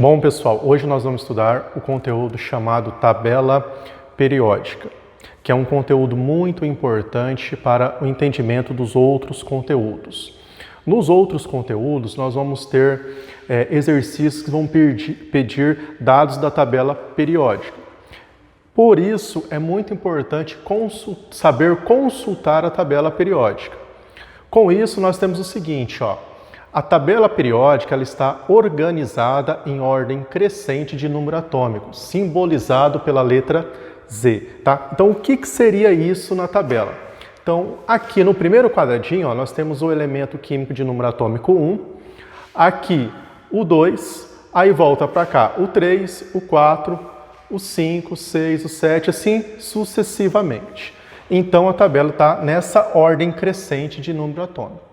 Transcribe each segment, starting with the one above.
Bom, pessoal, hoje nós vamos estudar o conteúdo chamado tabela periódica, que é um conteúdo muito importante para o entendimento dos outros conteúdos. Nos outros conteúdos, nós vamos ter exercícios que vão pedir dados da tabela periódica. Por isso, é muito importante saber consultar a tabela periódica. Com isso, nós temos o seguinte, a tabela periódica ela está organizada em ordem crescente de número atômico, simbolizado pela letra Z. Tá? Então, o que seria isso na tabela? Então, aqui no primeiro quadradinho, nós temos o elemento químico de número atômico 1, aqui o 2, aí volta para cá o 3, o 4, o 5, o 6, o 7, assim sucessivamente. Então, a tabela está nessa ordem crescente de número atômico.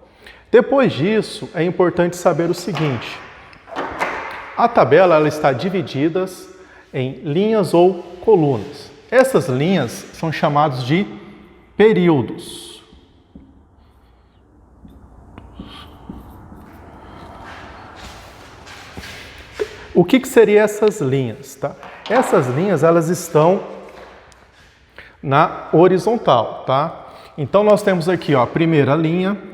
Depois disso, é importante saber o seguinte. A tabela ela está dividida em linhas ou colunas. Essas linhas são chamadas de períodos. O que seriam essas linhas? Tá? Essas linhas elas estão na horizontal. Tá? Então, nós temos aqui a primeira linha,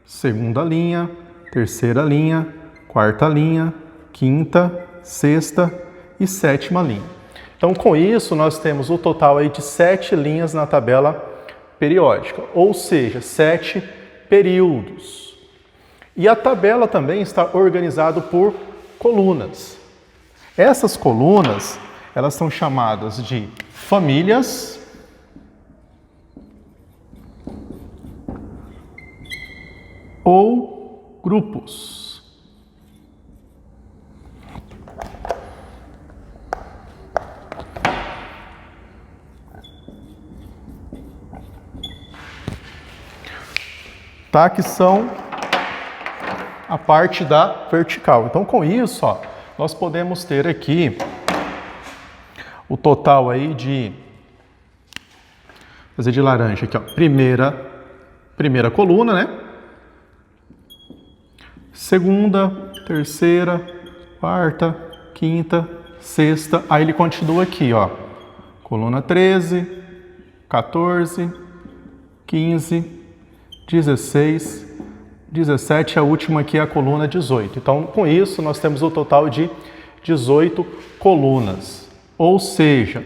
segunda linha, terceira linha, quarta linha, quinta, sexta e sétima linha. Então, com isso, nós temos o total aí de 7 linhas na tabela periódica, ou seja, 7 períodos. E a tabela também está organizada por colunas. Essas colunas, elas são chamadas de famílias ou grupos. Tá? Que são a parte da vertical. Então, com isso, nós podemos ter aqui o total aí de... Vou fazer de laranja aqui, primeira coluna, né? Segunda, terceira, quarta, quinta, sexta. Aí ele continua aqui, coluna 13, 14, 15, 16, 17, a última aqui é a coluna 18. Então, com isso, nós temos o total de 18 colunas, ou seja,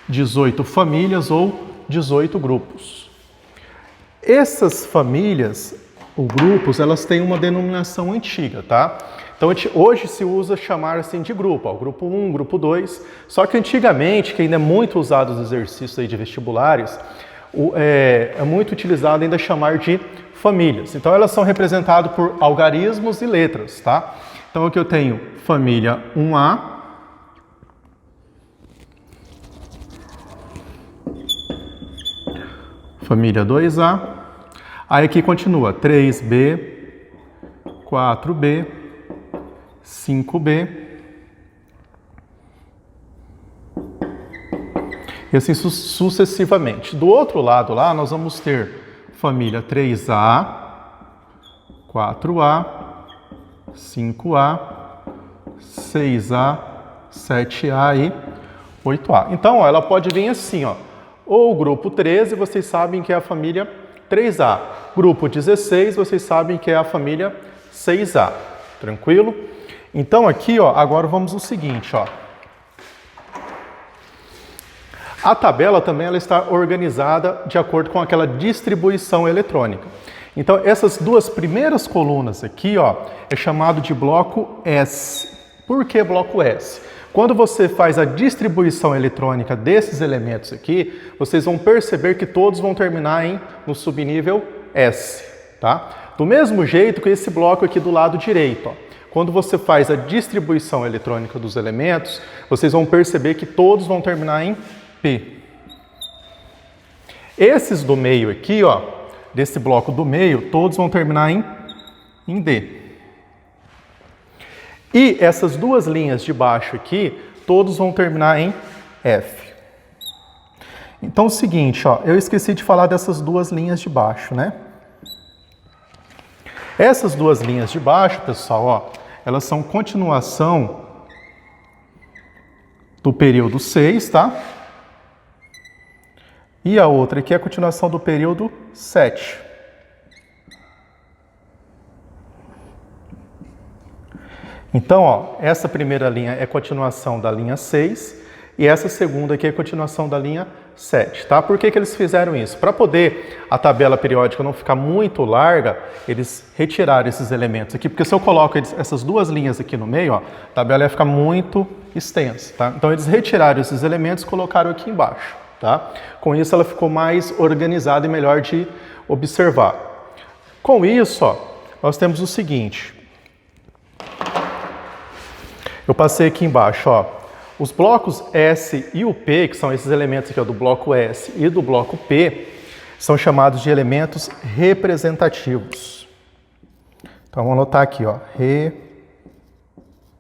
18 famílias ou 18 grupos. Essas famílias ou grupos, elas têm uma denominação antiga, tá? Então, hoje se usa chamar assim de grupo, grupo 1, grupo 2, só que antigamente, que ainda é muito usado nos exercícios aí de vestibulares, é muito utilizado ainda chamar de famílias. Então, elas são representadas por algarismos e letras, tá? Então, aqui eu tenho família 1A, família 2A, aí aqui continua 3B, 4B, 5B, e assim sucessivamente. Do outro lado lá, nós vamos ter família 3A, 4A, 5A, 6A, 7A e 8A. Então, ela pode vir assim, ou o grupo 13, vocês sabem que é a família 3A. Grupo 16, vocês sabem que é a família 6A. Tranquilo? Então, aqui, agora vamos ao seguinte, A tabela também ela está organizada de acordo com aquela distribuição eletrônica. Então, essas duas primeiras colunas aqui, é chamado de bloco S. Por que bloco S? Quando você faz a distribuição eletrônica desses elementos aqui, vocês vão perceber que todos vão terminar no subnível S, tá? Do mesmo jeito que esse bloco aqui do lado direito, Quando você faz a distribuição eletrônica dos elementos, vocês vão perceber que todos vão terminar em P. Esses do meio aqui, desse bloco do meio, todos vão terminar em D. E essas duas linhas de baixo aqui, todos vão terminar em F. Então é o seguinte, eu esqueci de falar dessas duas linhas de baixo, né? Essas duas linhas de baixo, pessoal, elas são continuação do período 6, tá? E a outra aqui é a continuação do período 7. Então, ó, essa primeira linha é continuação da linha 6 e essa segunda aqui é continuação da linha 7, tá? Por que que eles fizeram isso? Para poder a tabela periódica não ficar muito larga, eles retiraram esses elementos aqui, porque se eu coloco essas duas linhas aqui no meio, ó, a tabela ia ficar muito extensa, tá? Então eles retiraram esses elementos e colocaram aqui embaixo, tá? Com isso ela ficou mais organizada e melhor de observar. Com isso, ó, nós temos o seguinte. Eu passei aqui embaixo, ó, os blocos S e o P, que são esses elementos aqui, ó, do bloco S e do bloco P, são chamados de elementos representativos. Então, vamos anotar aqui, ó,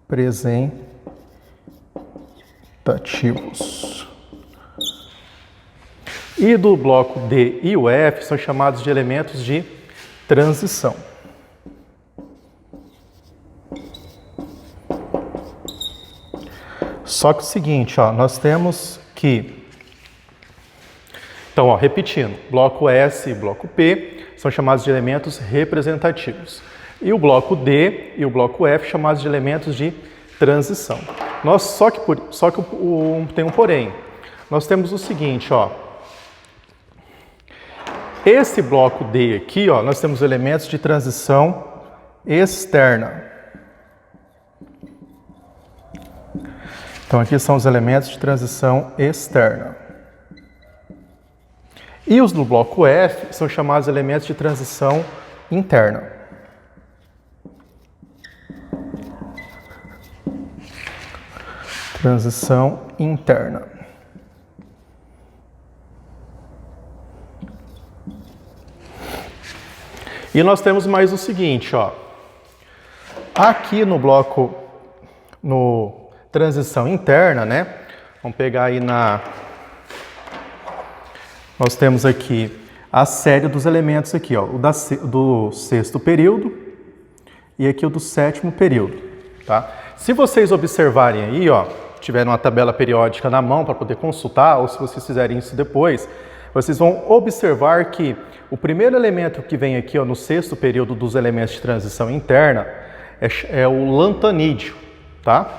representativos. E do bloco D e o F são chamados de elementos de transição. Só que o seguinte, ó, nós temos que... Então, ó, repetindo, bloco S e bloco P são chamados de elementos representativos. E o bloco D e o bloco F chamados de elementos de transição. Só que tem um porém. Nós temos o seguinte, ó. Esse bloco D aqui, ó, nós temos elementos de transição externa. Então, aqui são os elementos de transição externa. E os do bloco F são chamados de elementos de transição interna. Transição interna. E nós temos mais o seguinte, ó. Aqui no bloco, transição interna, né? Vamos pegar aí nós temos aqui a série dos elementos aqui, ó, do sexto período e aqui o do sétimo período, tá? Se vocês observarem aí, ó, tiverem uma tabela periódica na mão para poder consultar, ou se vocês fizerem isso depois, vocês vão observar que o primeiro elemento que vem aqui, ó, no sexto período dos elementos de transição interna é o lantanídeo, tá?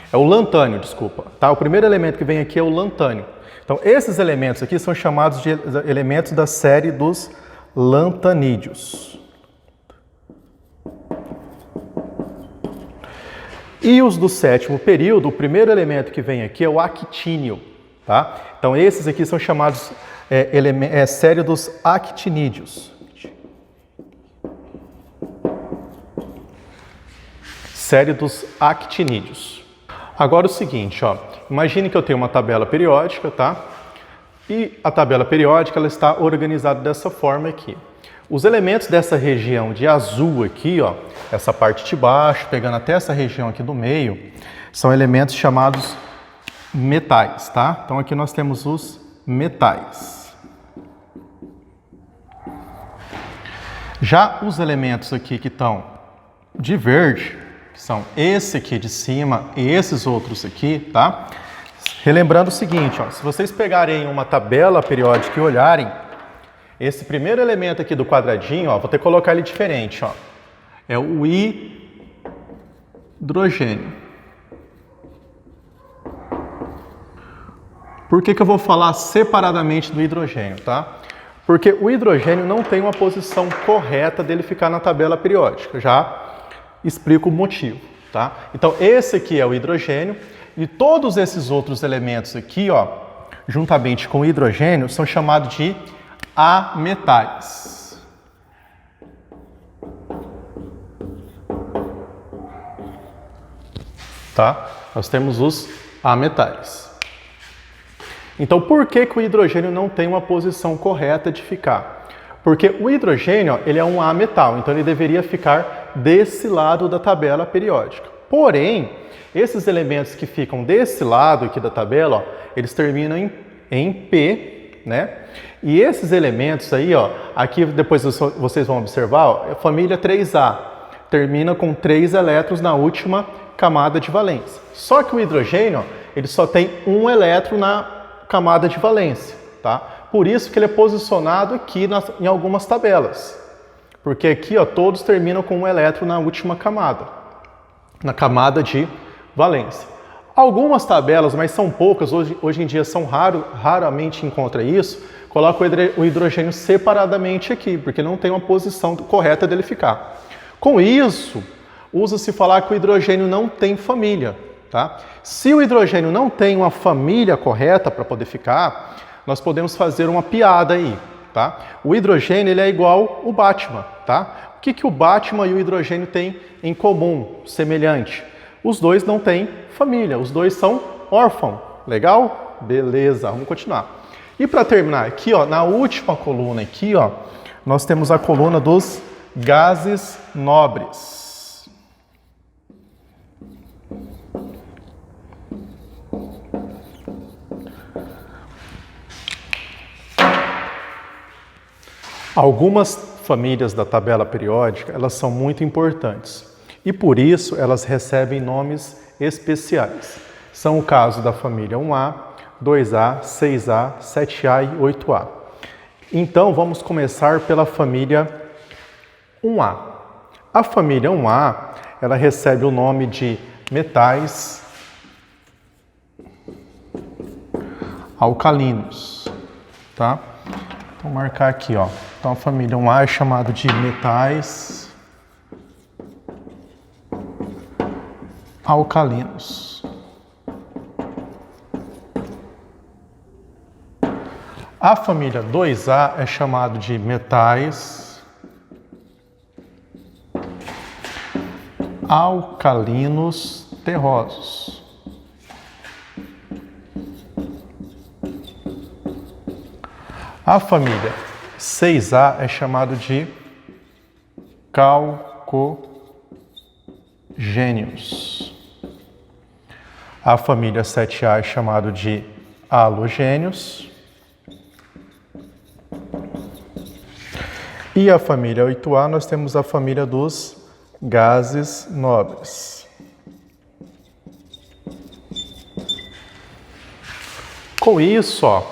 É o lantânio, desculpa. Tá? O primeiro elemento que vem aqui é o lantânio. Então, esses elementos aqui são chamados de elementos da série dos lantanídeos. E os do sétimo período, o primeiro elemento que vem aqui é o actínio. Tá? Então, esses aqui são chamados série dos actinídeos. Série dos actinídeos. Agora o seguinte, ó, imagine que eu tenho uma tabela periódica, tá? E a tabela periódica ela está organizada dessa forma aqui. Os elementos dessa região de azul aqui, ó, essa parte de baixo, pegando até essa região aqui do meio, são elementos chamados metais, tá? Então aqui nós temos os metais. Já os elementos aqui que estão de verde, são esse aqui de cima e esses outros aqui, tá? Relembrando o seguinte, ó, se vocês pegarem uma tabela periódica e olharem, esse primeiro elemento aqui do quadradinho, ó, vou ter que colocar ele diferente, ó. É o hidrogênio. Por que que eu vou falar separadamente do hidrogênio, tá? Porque o hidrogênio não tem uma posição correta dele ficar na tabela periódica, já explico o motivo, tá? Então, esse aqui é o hidrogênio e todos esses outros elementos aqui, ó, juntamente com o hidrogênio, são chamados de ametais. Tá? Nós temos os ametais. Então, por que que o hidrogênio não tem uma posição correta de ficar? Porque o hidrogênio, ele é um ametal, então ele deveria ficar desse lado da tabela periódica. Porém, esses elementos que ficam desse lado aqui da tabela, ó, eles terminam em P, né? E esses elementos aí, ó, aqui depois vocês vão observar, ó, a família 3A termina com 3 elétrons na última camada de valência. Só que o hidrogênio, ó, ele só tem um elétron na camada de valência, tá? Por isso que ele é posicionado aqui em algumas tabelas. Porque aqui, ó, todos terminam com um elétron na última camada, na camada de valência. Algumas tabelas, mas são poucas, hoje em dia são raramente encontra isso, coloca o hidrogênio separadamente aqui, porque não tem uma posição correta dele ficar. Com isso, usa-se falar que o hidrogênio não tem família, tá? Se o hidrogênio não tem uma família correta para poder ficar, nós podemos fazer uma piada aí, tá? O hidrogênio ele é igual o Batman, tá? O que o Batman e o hidrogênio têm em comum, semelhante? Os dois não têm família, os dois são órfãos. Legal? Beleza, vamos continuar. E para terminar aqui, ó, na última coluna aqui, ó, nós temos a coluna dos gases nobres. Algumas famílias da tabela periódica, elas são muito importantes e por isso elas recebem nomes especiais. São o caso da família 1A, 2A, 6A, 7A e 8A. Então vamos começar pela família 1A. A família 1A, ela recebe o nome de metais alcalinos, tá? Vou marcar aqui, ó. Então a família 1A é chamado de metais alcalinos. A família 2A é chamado de metais alcalinos terrosos. A família 6A é chamado de calcogênios. A família 7A é chamado de halogênios. E a família 8A, nós temos a família dos gases nobres. Com isso, ó,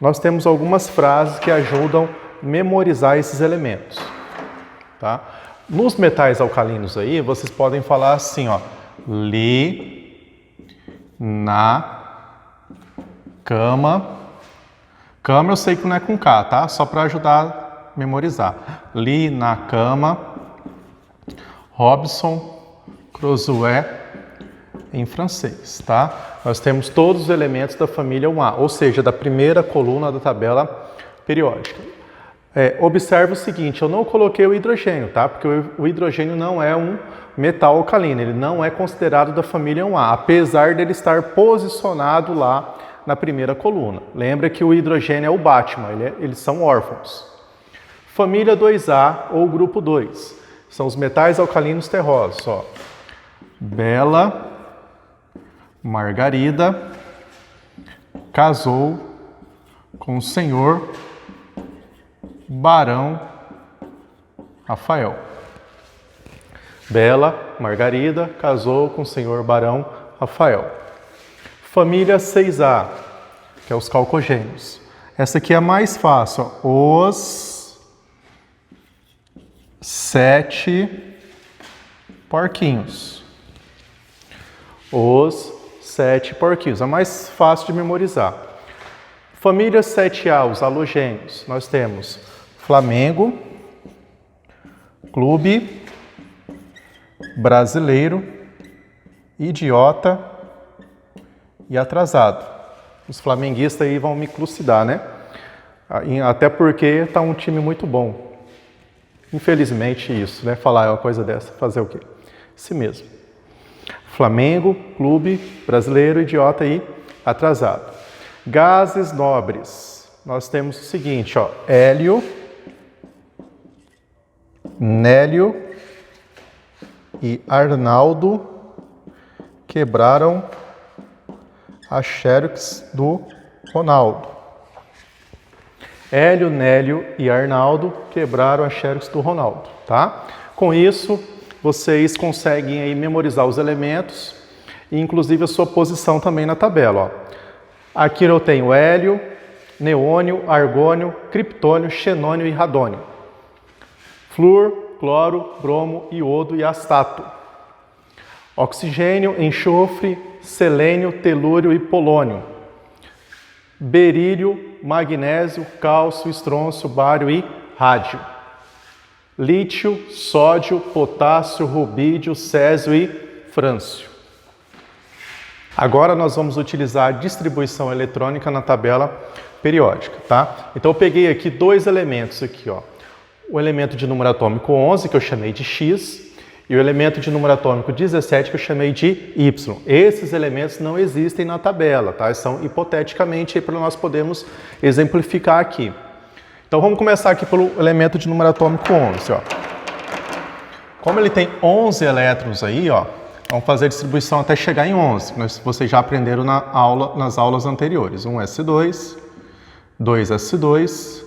nós temos algumas frases que ajudam a memorizar esses elementos, tá? Nos metais alcalinos aí, vocês podem falar assim, ó, li na cama. Cama eu sei que não é com K, tá? Só para ajudar a memorizar. Li na cama, Robson Crusoe em francês, tá? Nós temos todos os elementos da família 1A, ou seja, da primeira coluna da tabela periódica. Observe o seguinte, eu não coloquei o hidrogênio, tá? Porque o hidrogênio não é um metal alcalino, ele não é considerado da família 1A, apesar dele estar posicionado lá na primeira coluna. Lembra que o hidrogênio é o Batman, eles são órfãos. Família 2A ou grupo 2, são os metais alcalinos terrosos, ó. Bela Margarida casou com o senhor Barão Rafael. Bela Margarida casou com o senhor Barão Rafael. Família 6A, que é os calcogênios. Essa aqui é a mais fácil, ó. Os 7 porquinhos. Os 7 porquinhos, a mais fácil de memorizar. Família 7A, os halogênios, nós temos Flamengo, Clube, Brasileiro, Idiota e Atrasado. Os flamenguistas aí vão me elucidar, né? Até porque está um time muito bom. Infelizmente isso, né? Falar uma coisa dessa, fazer o quê? Isso mesmo. Flamengo, Clube, Brasileiro, Idiota e Atrasado. Gases nobres. Nós temos o seguinte, ó. Hélio, Nélio e Arnaldo quebraram a xerox do Ronaldo. Hélio, Nélio e Arnaldo quebraram a xerox do Ronaldo, tá? Com isso, vocês conseguem aí memorizar os elementos e inclusive a sua posição também na tabela. Ó. Aqui eu tenho hélio, neônio, argônio, criptônio, xenônio e radônio. Flúor, cloro, bromo, iodo e astato. Oxigênio, enxofre, selênio, telúrio e polônio. Berílio, magnésio, cálcio, estrôncio, bário e rádio. Lítio, sódio, potássio, rubídio, césio e frâncio. Agora nós vamos utilizar a distribuição eletrônica na tabela periódica, tá? Então eu peguei aqui dois elementos aqui, ó. O elemento de número atômico 11, que eu chamei de X, e o elemento de número atômico 17, que eu chamei de Y. Esses elementos não existem na tabela, tá? São hipoteticamente para nós podermos exemplificar aqui. Então vamos começar aqui pelo elemento de número atômico 11, ó. Como ele tem 11 elétrons aí, ó, vamos fazer a distribuição até chegar em 11, que vocês já aprenderam nas aulas anteriores. 1s2, 2s2,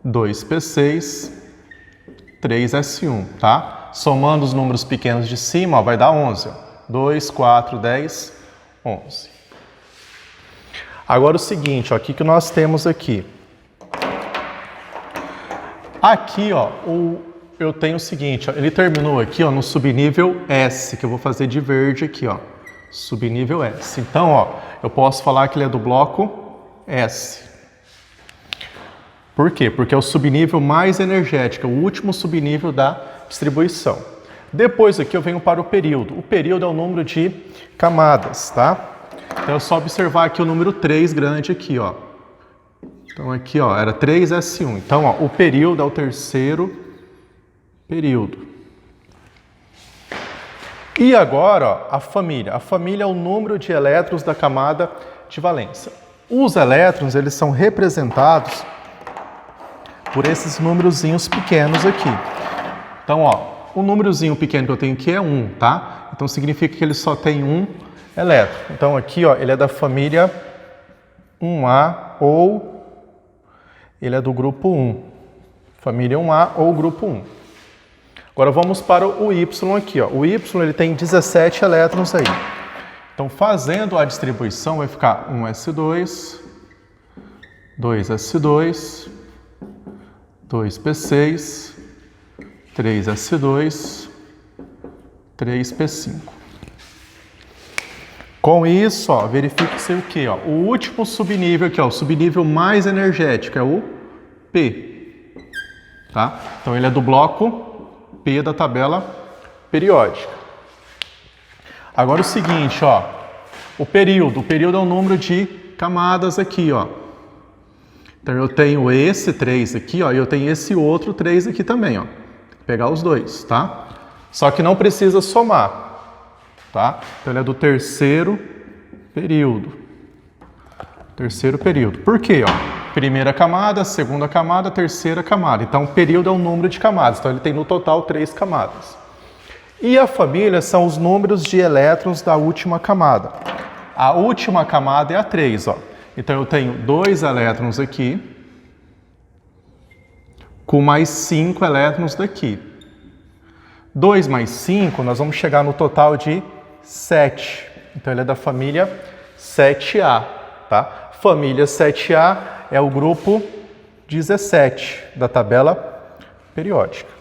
2p6, 3s1, tá? Somando os números pequenos de cima, ó, vai dar 11. Ó. 2, 4, 10, 11. Agora o seguinte, ó, o que nós temos aqui? Aqui, ó, eu tenho o seguinte, ó, ele terminou aqui, ó, no subnível S, que eu vou fazer de verde aqui, ó, subnível S. Então, ó, eu posso falar que ele é do bloco S. Por quê? Porque é o subnível mais energético, é o último subnível da distribuição. Depois aqui eu venho para o período. O período é o número de camadas, tá? Então é só observar aqui o número 3 grande aqui, ó. Então aqui, ó, era 3s1. Então, ó, o período é o terceiro período. E agora, ó, a família. A família é o número de elétrons da camada de valência. Os elétrons, eles são representados por esses númerozinhos pequenos aqui. Então, ó, o númerozinho pequeno que eu tenho aqui é 1, tá? Então significa que ele só tem um elétron. Então aqui, ó, ele é da família 1A ou ele é do grupo 1. Família 1A ou grupo 1. Agora vamos para o Y aqui, ó. O Y ele tem 17 elétrons aí. Então fazendo a distribuição vai ficar 1s2, 2s2, 2p6, 3s2, 3p5. Com isso, ó, verifique-se o quê? Ó? O último subnível aqui, ó, o subnível mais energético é o P. Tá? Então ele é do bloco P da tabela periódica. Agora o seguinte, ó, o período é o número de camadas aqui, ó. Então eu tenho esse 3 aqui, ó, e eu tenho esse outro 3 aqui também, ó. Pegar os dois, tá? Só que não precisa somar, tá? Então ele é do terceiro período. Terceiro período. Por quê? Ó? Primeira camada, segunda camada, terceira camada. Então o período é o número de camadas. Então ele tem no total 3 camadas. E a família são os números de elétrons da última camada. A última camada é a 3, ó. Então eu tenho 2 elétrons aqui, com mais 5 elétrons daqui. 2 mais 5, nós vamos chegar no total de 7. Então ele é da família 7A, tá? Família 7A é o grupo 17 da tabela periódica.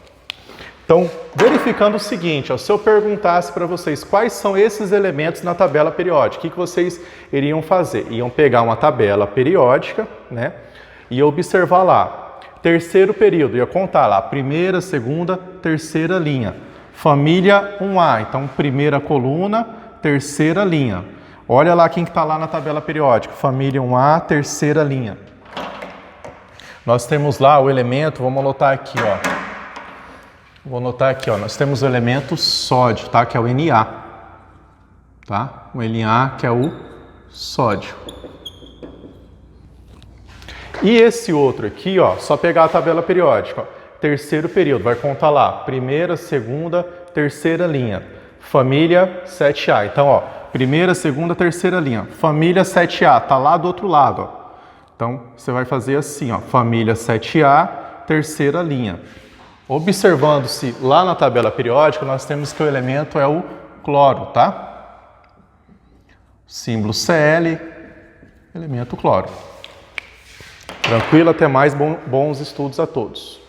Então, verificando o seguinte, ó, se eu perguntasse para vocês quais são esses elementos na tabela periódica, o que vocês iriam fazer? Iam pegar uma tabela periódica, né? E observar lá. Terceiro período, ia contar lá, primeira, segunda, terceira linha. Família 1A, então primeira coluna, terceira linha. Olha lá quem está lá na tabela periódica, família 1A, terceira linha. Nós temos lá o elemento, vamos anotar aqui, ó. Vou anotar aqui, ó, nós temos o elemento sódio, tá? Que é o Na, tá? O Na que é o sódio. E esse outro aqui, ó, só pegar a tabela periódica, ó, terceiro período, vai contar lá, primeira, segunda, terceira linha, família 7A. Então, ó, primeira, segunda, terceira linha, família 7A, tá lá do outro lado, ó. Então, você vai fazer assim, ó, família 7A, terceira linha. Observando-se lá na tabela periódica, nós temos que o elemento é o cloro, tá? Símbolo Cl, elemento cloro. Tranquilo, até mais, bons estudos a todos.